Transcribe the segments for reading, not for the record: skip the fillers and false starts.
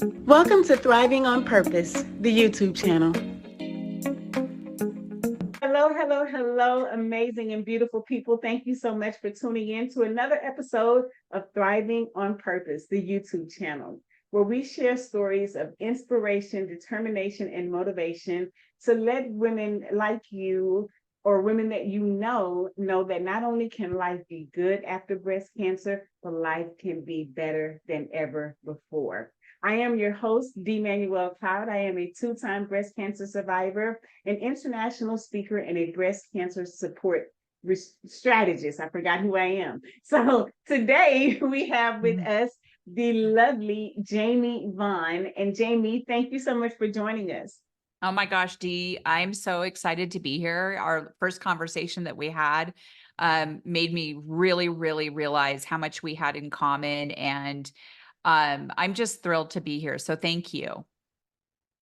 Welcome to Thriving on Purpose, the YouTube channel. Hello, hello, hello, amazing and beautiful people. Thank you so much for tuning in to another episode of Thriving on Purpose, the YouTube channel, where we share stories of inspiration, determination, and motivation to let women like you or women that you know that not only can life be good after breast cancer, but life can be better than ever before. I am your host, Emmanuel Cloud. I am a two-time breast cancer survivor, an international speaker, and a breast cancer support strategist. I forgot who I am. So today we have with us the lovely Jamie Vaughn. And Jamie, thank you so much for joining us. Oh my gosh, Dee, I'm so excited to be here. Our first conversation that we had made me really, really realize how much we had in common. And I'm just thrilled to be here. So thank you.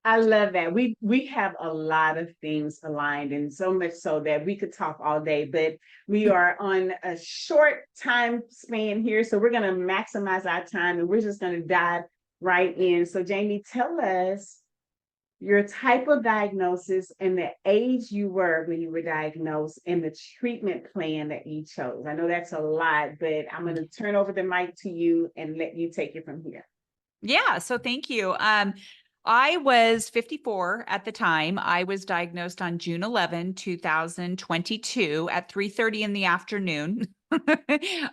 I love that. We have a lot of things aligned, and so much so that we could talk all day, but we are on a short time span here. So we're going to maximize our time and we're just going to dive right in. So Jamie, tell us your type of diagnosis and the age you were when you were diagnosed and the treatment plan that you chose. I know that's a lot, but I'm going to turn over the mic to you and let you take it from here. Yeah, so thank you. I was 54 at the time. I was diagnosed on June 11, 2022 at 3:30 in the afternoon.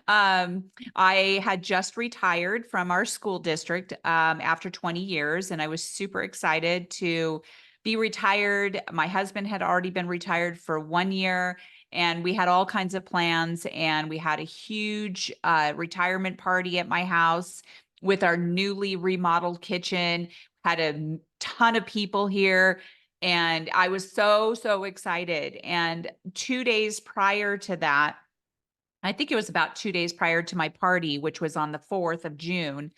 I had just retired from our school district after 20 years, and I was super excited to be retired. My husband had already been retired for 1 year, and we had all kinds of plans, and we had a huge retirement party at my house with our newly remodeled kitchen, had a ton of people here. And I was so excited. And 2 days prior to that, I think it was about 2 days prior to my party, which was on the 4th of June,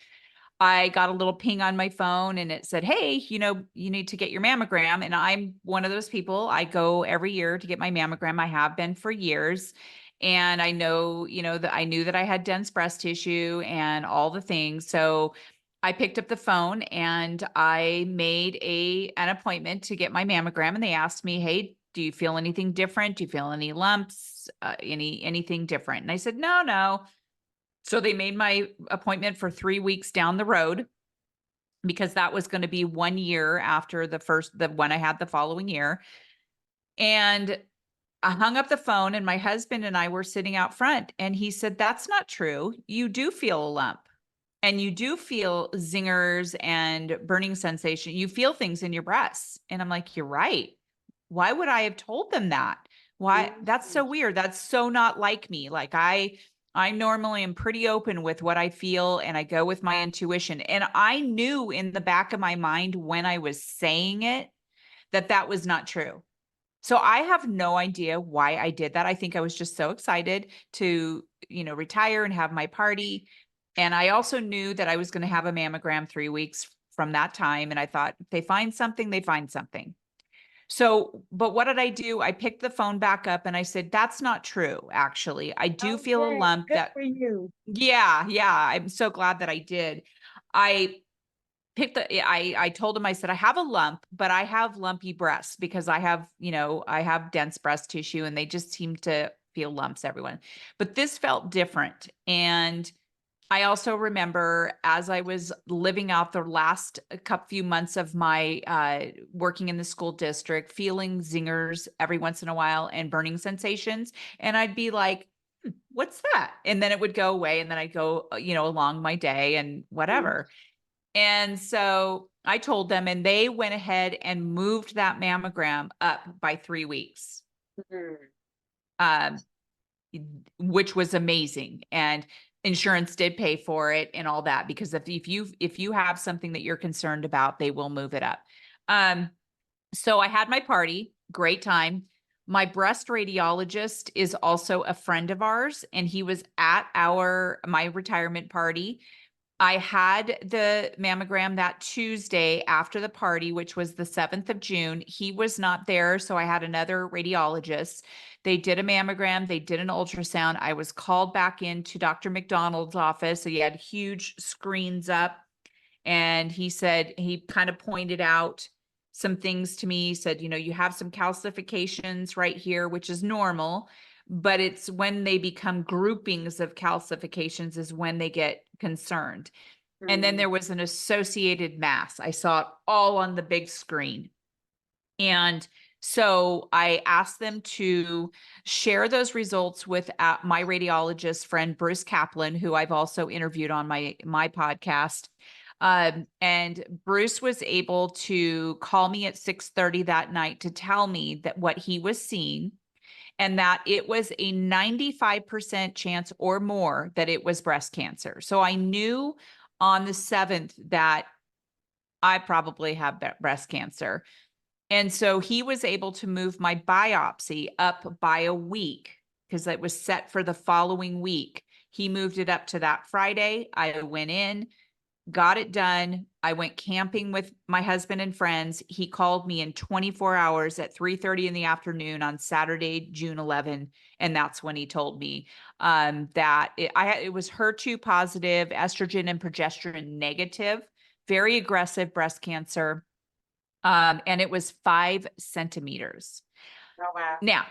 I got a little ping on my phone and it said, hey, you need to get your mammogram. And I'm one of those people. I go every year to get my mammogram. I have been for years. And I know, that I knew that I had dense breast tissue and all the things. So I picked up the phone and I made an appointment to get my mammogram. And they asked me, hey, do you feel anything different? Do you feel any lumps, anything different? And I said, no. So they made my appointment for 3 weeks down the road because that was going to be 1 year after the one I had the following year. And I hung up the phone and my husband and I were sitting out front and he said, that's not true. You do feel a lump and you do feel zingers and burning sensation. You feel things in your breasts. And I'm like, you're right. Why would I have told them that? Why? That's so weird. That's so not like me. Like I normally am pretty open with what I feel and I go with my intuition. And I knew in the back of my mind when I was saying it that that was not true. So I have no idea why I did that. I think I was just so excited to, retire and have my party. And I also knew that I was going to have a mammogram 3 weeks from that time. And I thought if they find something, they find something. So, but what did I do? I picked the phone back up and I said, that's not true. Actually, I do feel a Okay, lump good that, for you. yeah. I'm so glad that I did. I I told him, I said, I have a lump, but I have lumpy breasts because I have dense breast tissue and they just seem to feel lumps, everyone. But this felt different. And I also remember as I was living out the last few months of my working in the school district, feeling zingers every once in a while and burning sensations. And I'd be like, what's that? And then it would go away. And then I'd go, along my day and whatever. And so I told them, and they went ahead and moved that mammogram up by 3 weeks, um, which was amazing. And insurance did pay for it and all that, because if you have something that you're concerned about, they will move it up. So I had my party, great time. My breast radiologist is also a friend of ours, and he was at my retirement party. I had the mammogram that Tuesday after the party, which was the 7th of June. He was not there, so I had another radiologist. They did a mammogram, they did an ultrasound. I was called back into Dr. McDonald's office. So he had huge screens up. And he said, he kind of pointed out some things to me. He said, you have some calcifications right here, which is normal, but it's when they become groupings of calcifications is when they get concerned. And then there was an associated mass. I saw it all on the big screen. And so I asked them to share those results with my radiologist friend, Bruce Kaplan, who I've also interviewed on my podcast. And Bruce was able to call me at 6:30 that night to tell me that what he was seeing, and that it was a 95% chance or more that it was breast cancer. So I knew on the 7th that I probably have breast cancer. And so he was able to move my biopsy up by a week because it was set for the following week. He moved it up to that Friday. I went in, got it done. I went camping with my husband and friends. He called me in 24 hours at 3:30 in the afternoon on Saturday, June 11. And that's when he told me that it was HER2 positive, estrogen and progesterone negative, very aggressive breast cancer. And it was 5 centimeters. Oh, wow. Now,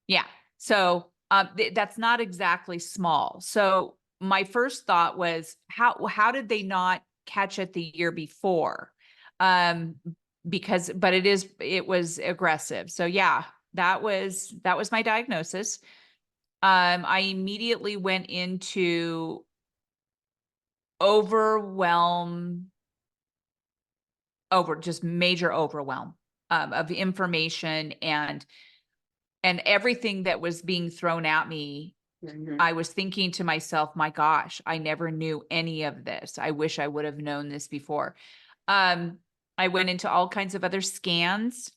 yeah. So that's not exactly small. So my first thought was, how did they not catch it the year before? But it was aggressive. So yeah, that was my diagnosis. I immediately went into just major overwhelm of information and everything that was being thrown at me. I was thinking to myself, my gosh, I never knew any of this. I wish I would have known this before. I went into all kinds of other scans.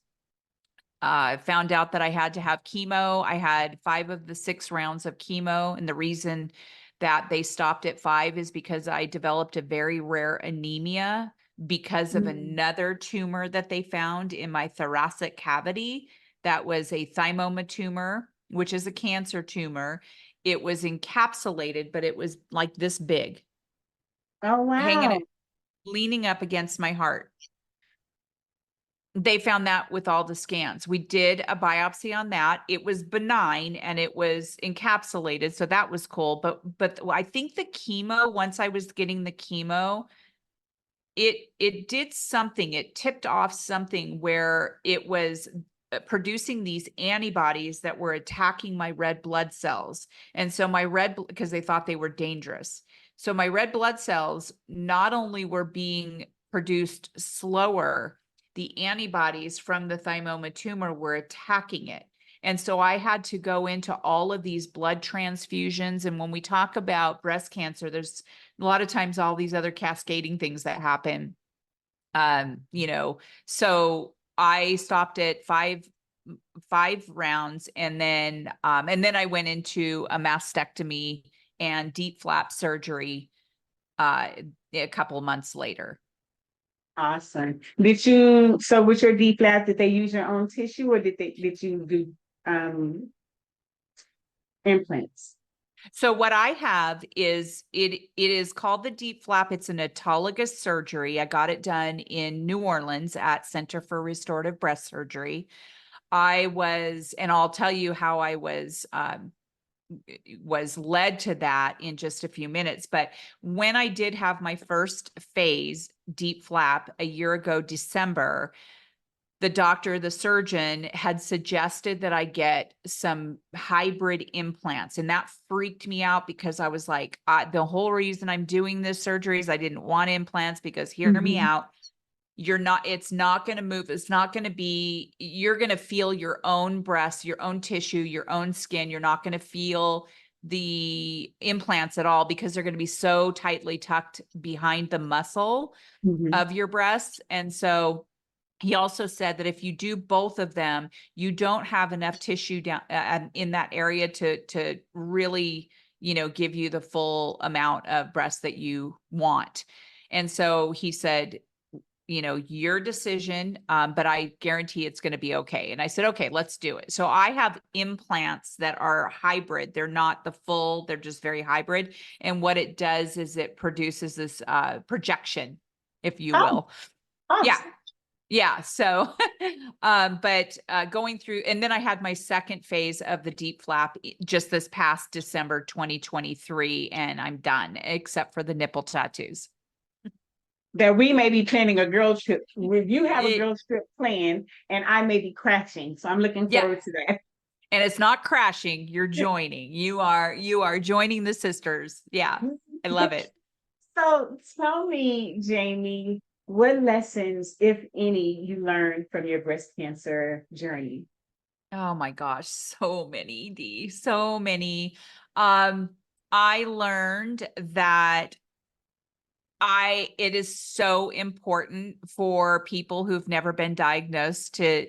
I found out that I had to have chemo. I had 5 of the 6 rounds of chemo. And the reason that they stopped at 5 is because I developed a very rare anemia because of another tumor that they found in my thoracic cavity. That was a thymoma tumor, which is a cancer tumor. It was encapsulated, but it was like this big, Oh, wow. leaning up against my heart. They found that with all the scans. We did a biopsy on that. It was benign and it was encapsulated. So that was cool. But I think the chemo, once I was getting the chemo, it did something. It tipped off something where it was producing these antibodies that were attacking my red blood cells. And so because they thought they were dangerous. So my red blood cells not only were being produced slower, the antibodies from the thymoma tumor were attacking it. And so I had to go into all of these blood transfusions. And when we talk about breast cancer, there's a lot of times all these other cascading things that happen. So I stopped at five rounds, and then I went into a mastectomy and DIEP flap surgery a couple of months later. Awesome. So with your D flap, did they use your own tissue or did you do implants? So what I have is it is called the DIEP flap. It's an autologous surgery. I got it done in New Orleans at Center for Restorative Breast Surgery. And I'll tell you how I was led to that in just a few minutes. But when I did have my first phase DIEP flap a year ago, December, the surgeon had suggested that I get some hybrid implants. And that freaked me out because I was like, the whole reason I'm doing this surgery is I didn't want implants because hear me out. It's not going to move. You're going to feel your own breast, your own tissue, your own skin. You're not going to feel the implants at all because they're going to be so tightly tucked behind the muscle of your breasts. And so he also said that if you do both of them, you don't have enough tissue down in that area to really, give you the full amount of breast that you want. And so he said, your decision, but I guarantee it's going to be okay. And I said, okay, let's do it. So I have implants that are hybrid. They're not the full, they're just very hybrid. And what it does is it produces this projection if you Oh, will. Yeah. awesome. Yeah. So, but going through, and then I had my second phase of the deep flap just this past December 2023, and I'm done, except for the nipple tattoos. That we may be planning a girl trip. If you have a It, girl trip planned, and I may be crashing, so I'm looking yeah. forward to that. And it's not crashing, you're joining. You are joining the sisters. Yeah. I love it. So tell me, Jamie, what lessons, if any, you learned from your breast cancer journey? Oh my gosh, so many, Dee, so many. Um, I learned that it is so important for people who've never been diagnosed to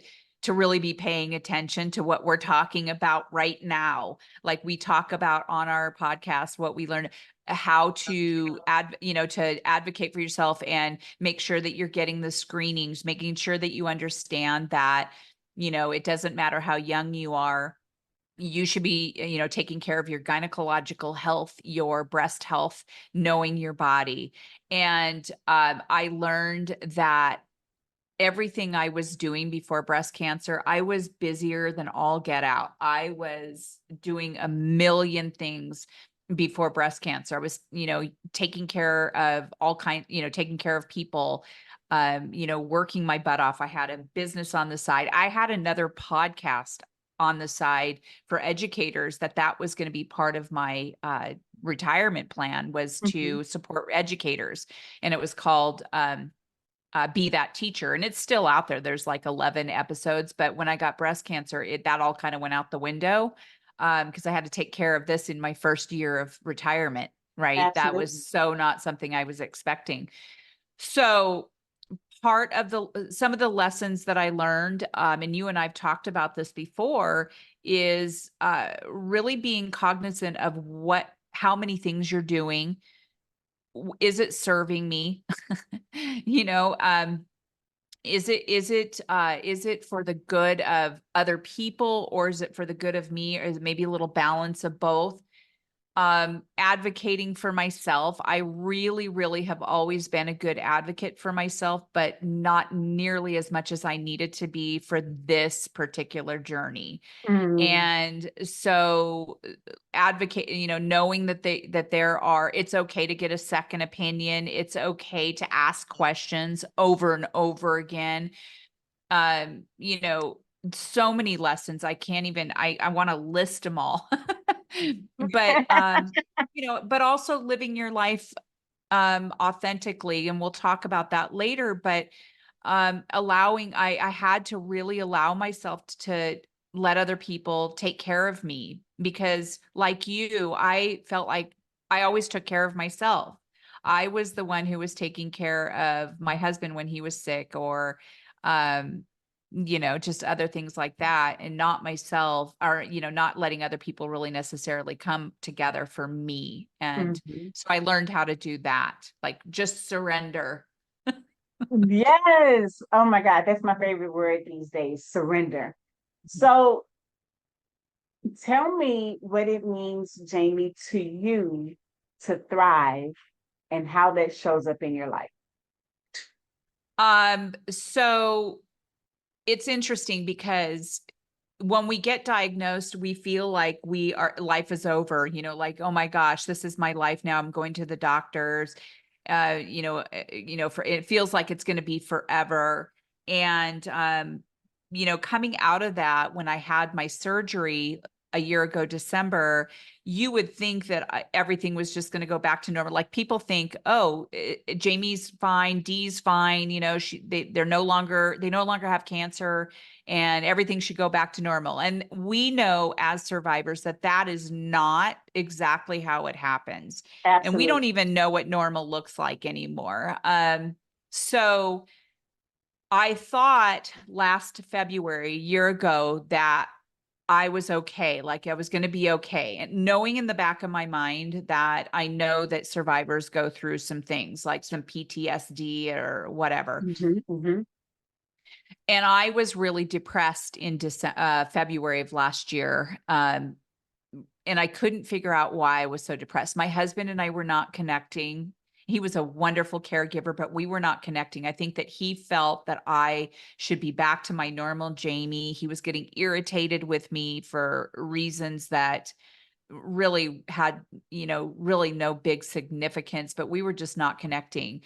really be paying attention to what we're talking about right now. Like we talk about on our podcast, what we learned, how to to advocate for yourself and make sure that you're getting the screenings, making sure that you understand that, it doesn't matter how young you are, you should be, taking care of your gynecological health, your breast health, knowing your body. And I learned that everything I was doing before breast cancer, I was busier than all get out. I was doing a million things before breast cancer. I was, taking care of taking care of people, working my butt off. I had a business on the side. I had another podcast on the side for educators that was going to be part of my retirement plan, was Mhm. to support educators. And it was called Be That Teacher. And it's still out there. There's like 11 episodes. But when I got breast cancer, that all kind of went out the window, because I had to take care of this in my first year of retirement, right? That Absolutely. was so not something I was expecting. So part of some of the lessons that I learned, and you and I've talked about this before, is really being cognizant of how many things you're doing. Is it serving me? you know, um, is it for the good of other people, or is it for the good of me, or is it maybe a little balance of both? Advocating for myself. I really, really have always been a good advocate for myself, but not nearly as much as I needed to be for this particular journey. Mm. And so advocate, knowing it's okay to get a second opinion. It's okay to ask questions over and over again. um you know so many lessons, I can't even, I want to list them all. But but also living your life authentically, and we'll talk about that later. But allowing I had to really allow myself to let other people take care of me, because like you, I felt like I always took care of myself. I was the one who was taking care of my husband when he was sick, or um just other things like that, and not myself, or not letting other people really necessarily come together for me. And Mhm. so I learned how to do that, like just surrender. Yes. Oh my God, that's my favorite word these days, surrender. So tell me what it means, Jamie, to you to thrive and how that shows up in your life. So it's interesting because when we get diagnosed, we feel like life is over, like, oh my gosh, this is my life now. I'm going to the doctors. For it feels like it's going to be forever. And coming out of that, when I had my surgery a year ago, December, you would think that everything was just going to go back to normal. Like people think, oh, Jamie's fine, Dee's fine. They no longer have cancer, and everything should go back to normal. And we know as survivors that is not exactly how it happens. And we don't Absolutely. even know what normal looks like anymore. So I thought last February, a year ago, that I was okay, like I was going to be okay. And knowing in the back of my mind that I know that survivors go through some things like some PTSD or whatever. Mhm, mhm. And I was really depressed in February of last year. And I couldn't figure out why I was so depressed. My husband and I were not connecting. He was a wonderful caregiver, but we were not connecting. I think that he felt that I should be back to my normal Jamie. He was getting irritated with me for reasons that really had, really no big significance, but we were just not connecting.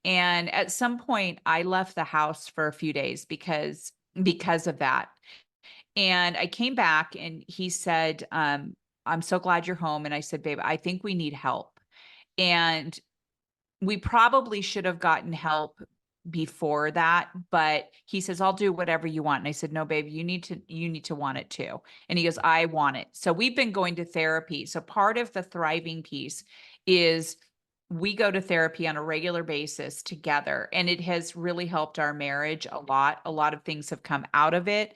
And at some point I left the house for a few days because of that. And I came back and he said, I'm so glad you're home. And I said, babe, I think we need help. And we probably should have gotten help before that, but he says, I'll do whatever you want. And I said, no, babe, you need to want it too. And he goes, I want it. So we've been going to therapy. So part of the thriving piece is we go to therapy on a regular basis together, and it has really helped our marriage a lot. A lot of things have come out of it.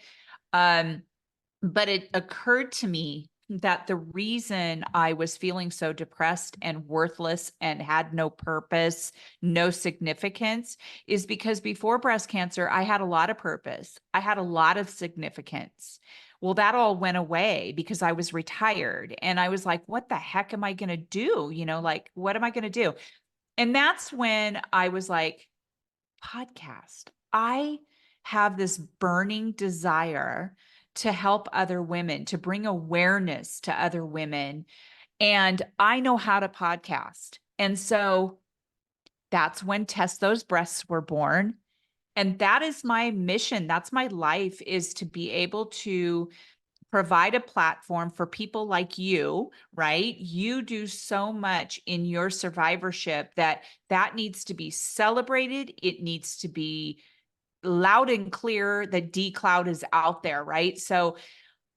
But it occurred to me that the reason I was feeling so depressed and worthless and had no purpose, no significance, is because before breast cancer, I had a lot of purpose. I had a lot of significance. Well, that all went away because I was retired. And I was like, what the heck am I going to do? Like, what am I going to do? And that's when I was like, podcast. I have this burning desire to help other women, to bring awareness to other women. And I know how to podcast. And so that's when Test Those Breasts were born. And that is my mission. That's my life, is to be able to provide a platform for people like you, right? You do so much in your survivorship that needs to be celebrated. It needs to be loud and clear that D-Cloud is out there, right? So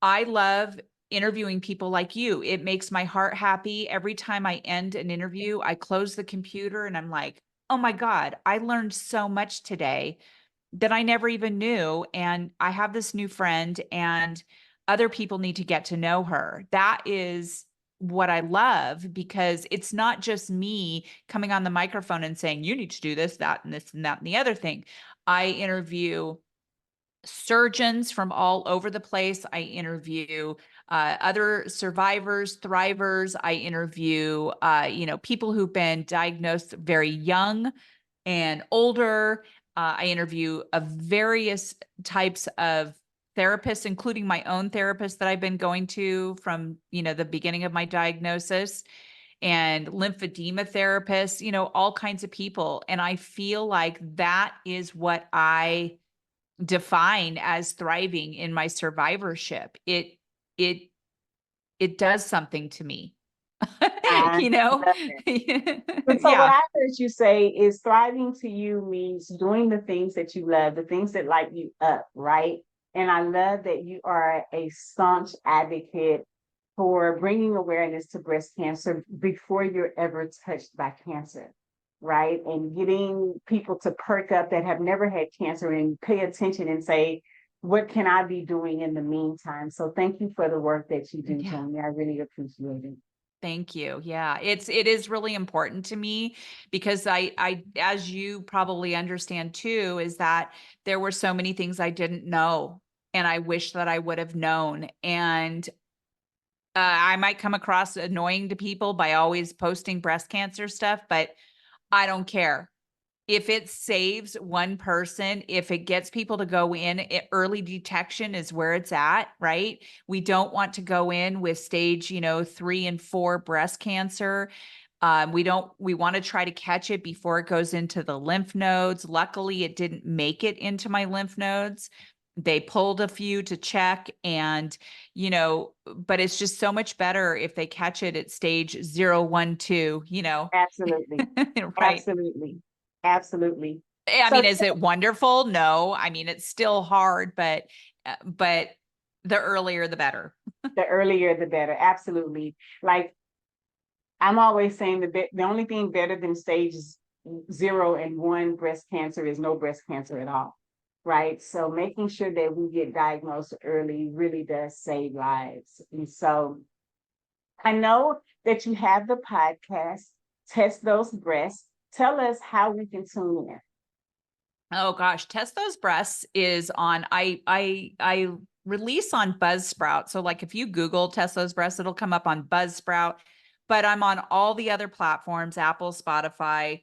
I love interviewing people like you. It makes my heart happy. Every time I end an interview, I close the computer and I'm like, oh my God, I learned so much today that I never even knew. And I have this new friend, and other people need to get to know her. That is what I love, because it's not just me coming on the microphone and saying, you need to do this, that, and this, and that, and the other thing. I interview surgeons from all over the place. I interview other survivors, thrivers. I interview, people who've been diagnosed very young and older. I interview various types of therapists, including my own therapist that I've been going to from, the beginning of my diagnosis, and lymphedema therapists, all kinds of people. And I feel like that is what I define as thriving in my survivorship. It it does something to me. I you know? love it. And so what Yeah. I heard you say is thriving to you means doing the things that you love, the things that light you up, right? And I love that you are a staunch advocate for bringing awareness to breast cancer before you're ever touched by cancer, right? And getting people to perk up that have never had cancer and pay attention and say, what can I be doing in the meantime? So thank you for the work that you do, Yeah. Tony. I really appreciate it. Thank you. Yeah, it is really important to me, because I as you probably understand too, is that there were so many things I didn't know, and I wish that I would have known. And I might come across annoying to people by always posting breast cancer stuff, but I don't care. If it saves one person, if it gets people to go in, early detection is where it's at, right? We don't want to go in with stage, 3 and 4 breast cancer. We want to try to catch it before it goes into the lymph nodes. Luckily, it didn't make it into my lymph nodes. They pulled a few to check, and, but it's just so much better if they catch it at stage 0, 1, 2, Absolutely. right? Absolutely. Absolutely. I So mean, is it wonderful? No. I mean, it's still hard, but the earlier the better. the earlier the better. Absolutely. Like I'm always saying the only thing better than stages 0 and 1 breast cancer is no breast cancer at all. Right. So making sure that we get diagnosed early really does save lives. And so I know that you have the podcast, Test Those Breasts. Tell us how we can tune in. Oh gosh, Test Those Breasts is on, I release on Buzzsprout. So like if you Google Test Those Breasts, it'll come up on Buzzsprout. but I'm on all the other platforms, Apple, Spotify,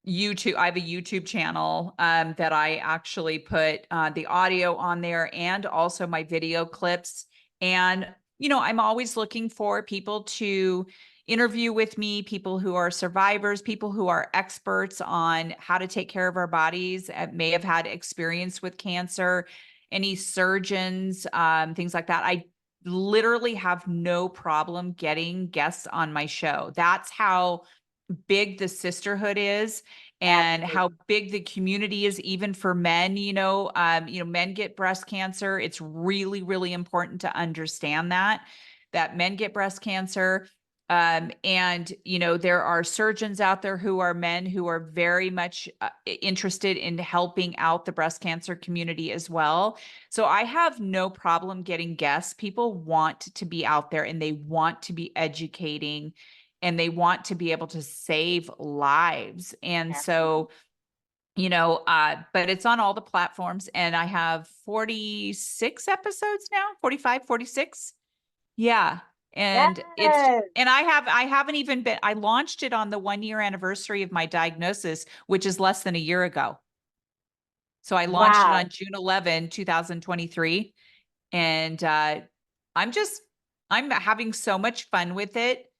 YouTube. I have a YouTube channel that I actually put the audio on there and also my video clips. And, I'm always looking for people to interview with me, people who are survivors, people who are experts on how to take care of our bodies, may have had experience with cancer, any surgeons, things like that. I literally have no problem getting guests on my show. That's how big the sisterhood is and how Absolutely. big the community is, even for men. Men get breast cancer. It's really, really important to understand that men get breast cancer. And there are surgeons out there who are men who are very much interested in helping out the breast cancer community as well. So I have no problem getting guests. People want to be out there and they want to be educating and they want to be able to save lives. And Absolutely. so, but it's on all the platforms, and I have 46 episodes now, 45, 46. Yeah. And Yes. I haven't even been, I launched it on the 1 year anniversary of my diagnosis, which is less than a year ago. So I launched it Wow. on June 2023. And I'm just, I'm having so much fun with it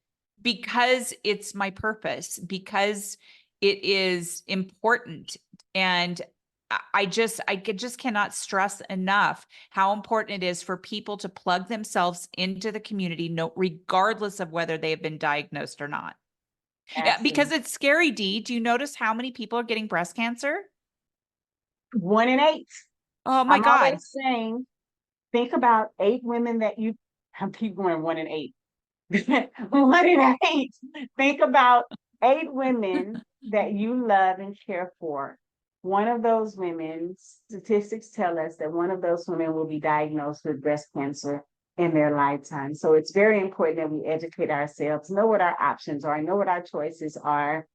because it's my purpose, because it is important. And I just cannot stress enough how important it is for people to plug themselves into the community, no, regardless of whether they have been diagnosed or not. Yeah, because Absolutely. it's scary, Dee. Do you notice how many people are getting breast cancer? 1 in 8. Oh my I'm God. always saying, think about 8 women that you, I keep going 1 in 8. 1 in 8. Think about 8 women that you love and care for. One of those women, statistics tell us that one of those women will be diagnosed with breast cancer in their lifetime. So it's very important that we educate ourselves, know what our options are, know what our choices are,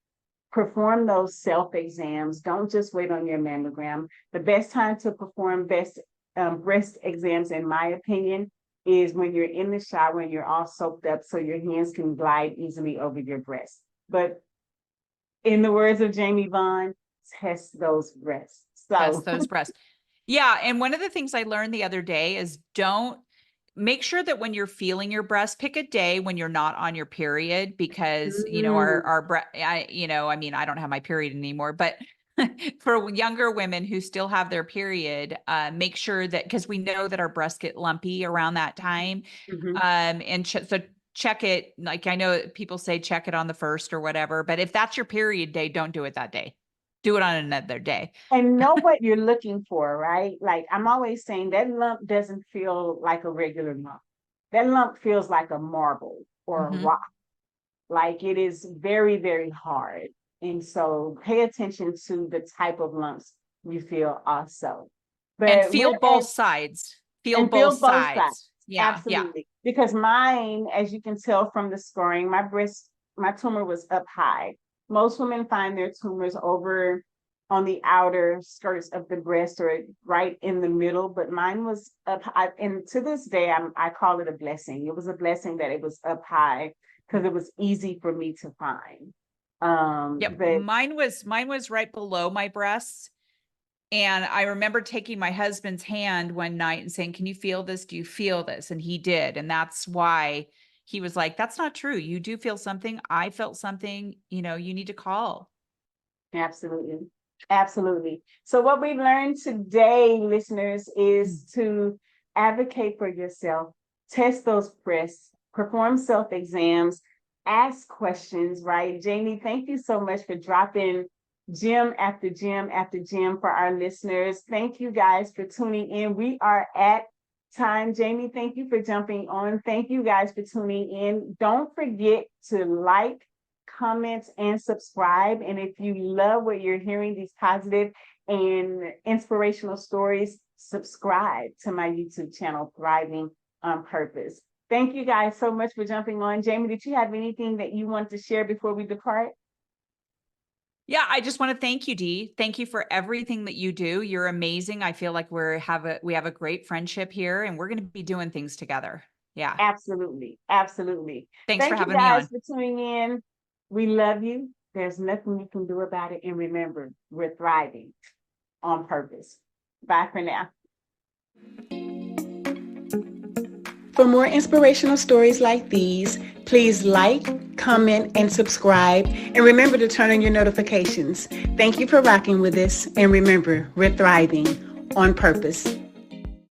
perform those self exams. Don't just wait on your mammogram. The best time to perform breast exams, in my opinion, is when you're in the shower and you're all soaked up so your hands can glide easily over your breast. But in the words of Jamie Vaughn, test those breasts. Test So, those breasts. Yeah, and one of the things I learned the other day is don't make sure that when you're feeling your breast, pick a day when you're not on your period because, mm, I mean, I don't have my period anymore, but for younger women who still have their period, make sure that because we know that our breasts get lumpy around that time. mhm. So check it. Like I know people say check it on the first or whatever, but if that's your period day, don't do it that day. Do it on another day. And know what you're looking for, right? Like I'm always saying, that lump doesn't feel like a regular lump. That lump feels like a marble or a Mhm. rock. Like it is very, very hard. And so pay attention to the type of lumps you feel also. And But feel we're both at, sides. Feel and both feel both sides. sides. Yeah, yeah. Absolutely. Because mine, as you can tell from the scoring, my tumor was up high. Most women find their tumors over on the outer skirts of the breast or right in the middle, but mine was up high. And to this day, I call it a blessing. It was a blessing that it was up high because it was easy for me to find. Yep. But Mine was right below my breasts. And I remember taking my husband's hand one night and saying, "Can you feel this? Do you feel this?" And he did. And that's why he was like, "That's not true. You do feel something. I felt something, you need to call." absolutely. Absolutely. So, what we learned today, listeners, is Mm. to advocate for yourself, test those breasts, perform self exams, ask questions, right? Jamie, thank you so much for dropping gym after gym after gym for our listeners. Thank you guys for tuning in. We are at time. Jamie, thank you for jumping on. Thank you guys for tuning in. Don't forget to like, comment, and subscribe. And if you love what you're hearing, these positive and inspirational stories, subscribe to my YouTube channel, Thriving on Purpose. Thank you guys so much for jumping on. Jamie, did you have anything that you want to share before we depart? Yeah, I just want to thank you, Dee. Thank you for everything that you do. You're amazing. I feel like we have a great friendship here and we're going to be doing things together. Yeah. Absolutely. Absolutely. Thanks for Thank you having me guys on. for tuning in. We love you. There's nothing you can do about it. And remember, we're thriving on purpose. Bye for now. For more inspirational stories like these, please like, comment, and subscribe. And remember to turn on your notifications. Thank you for rocking with us. And remember, we're thriving on purpose.